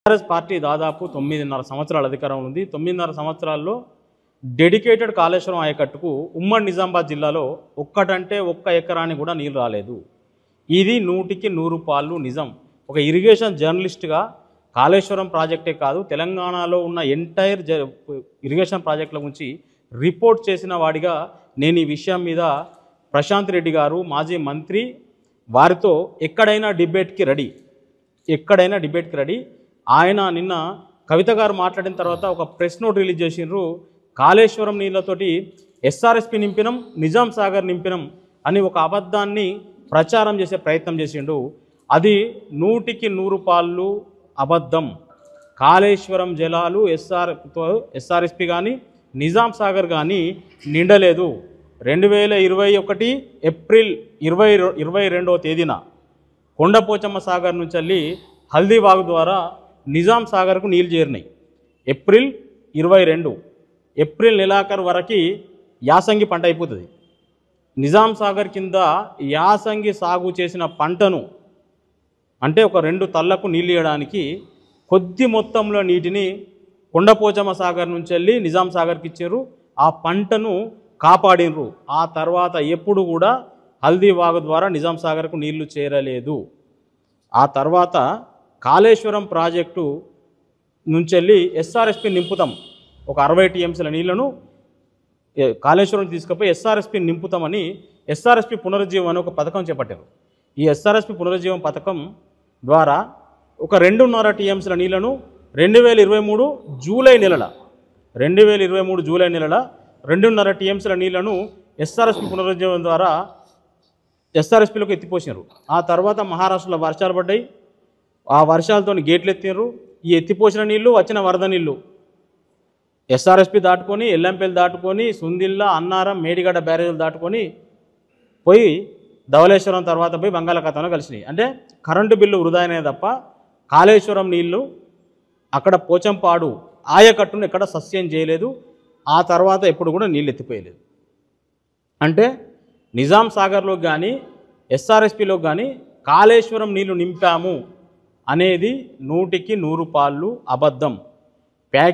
TRS party దాదాపు 9.5 సంవత్సరాల అధికారంలో ఉంది. 9.5 సంవత్సరాల్లో డెడికేటెడ్ కాళేశ్వరం ఆయకట్టుకు ఉమ్మడి నిజామాబాద్ జిల్లాలో ఒక్కటంటే ఒక్క ఎకరాని కూడా నీళ్ళు రాలేదు. ఇది 100కి 100 పాళ్ళు నిజం. ఒక ఇరిగేషన్ జర్నలిస్ట్గా కాళేశ్వరం ప్రాజెక్టే కాదు, తెలంగాణలో ఉన్న ఎంటైర్ ఇరిగేషన్ ప్రాజెక్టుల గురించి రిపోర్ట్ చేసిన వాడిగా నేను ఈ విషయం మీద ప్రశాంత్ రెడ్డి గారు మాజీ మంత్రి వారితో ఎక్కడైనా డిబేట్కి రెడీ. ఆయన నిన్న కవిత గారు మాట్లాడిన తర్వాత ఒక ప్రెస్ నోట్ రిలీజ్ చేసినారు. కాళేశ్వరం నీళ్ళతోటి ఎస్ఆర్ఎస్పి నింపినం, నిజాం సాగర్ నింపినం అని ఒక అబద్ధాన్ని ప్రచారం చేసే ప్రయత్నం చేసిండు. అది 100కి 100 పాళ్ళు అబద్ధం. కాళేశ్వరం జలాలు ఎస్ఆర్ఎస్పి కానీ నిజాం సాగర్ కానీ నిండలేదు. 2021 ఏప్రిల్ 22వ తేదీన కొండపోచమ్మ సాగర్ నుంచి వెళ్ళి హల్దీబాగ్ ద్వారా నిజాం సాగర్కు నీళ్ళు చేరినాయి. ఏప్రిల్ 22, ఏప్రిల్ నెలాఖరు వరకు యాసంగి పంట అయిపోతుంది. నిజాం సాగర్ కింద యాసంగి సాగు చేసిన పంటను అంటే ఒక 2 తళ్లకు నీళ్ళు ఇవ్వడానికి కొద్ది మొత్తంలో నీటిని కొండపోచమ్మ సాగర్ నుంచి వెళ్ళి నిజాం సాగర్కి ఇచ్చారు. ఆ పంటను కాపాడినరు. ఆ తర్వాత ఎప్పుడు కూడా హల్దీబాగ్ ద్వారా నిజాం సాగర్కు నీళ్లు చేరలేదు. ఆ తర్వాత కాళేశ్వరం ప్రాజెక్టు నుంచి వెళ్ళి ఎస్ఆర్ఎస్పి నింపుతాం, ఒక 60 టీఎంసీల నీళ్లను కాళేశ్వరం తీసుకుపోయి ఎస్ఆర్ఎస్పి నింపుతామని ఎస్ఆర్ఎస్పి పునరుజ్జీవం అనే ఒక పథకం చేపట్టారు. ఈ ఎస్ఆర్ఎస్పి పునరుజ్జీవం పథకం ద్వారా ఒక 2.5 టీఎంసీల నీళ్లను 2023 జూలై నెలల 2.5 టీఎంసీల నీళ్లను ఎస్ఆర్ఎస్పి పునరుజ్జీవం ద్వారా ఎస్ఆర్ఎస్పిలోకి ఎత్తిపోసినారు. ఆ తర్వాత మహారాష్ట్రలో వర్షాలు పడ్డాయి. ఆ వర్షాలతో గేట్లు ఎత్తినారు. ఈ ఎత్తిపోసిన నీళ్లు వచ్చిన వరద నీళ్లు ఎస్ఆర్ఎస్పి దాటుకొని ఎల్లంపల్లి దాటుకొని సుందిల్లా, అన్నారం, మేడిగడ్డ బ్యారేజీలు దాటుకొని పోయి ధవళేశ్వరం తర్వాత పోయి బంగాళాఖాతంలో కలిసినాయి. అంటే కరెంటు బిల్లు వృధా అయినాయి తప్ప కాళేశ్వరం నీళ్లు అక్కడ పోచంపాడు ఆయకట్టును ఎక్కడ సస్యం చేయలేదు. ఆ తర్వాత ఎప్పుడు కూడా నీళ్ళు ఎత్తిపోయలేదు. అంటే నిజాం సాగర్లో కానీ ఎస్ఆర్ఎస్పిలో కానీ కాళేశ్వరం నీళ్లు నింపాము అనేది 100కి 100 పాళ్ళు అబద్ధం.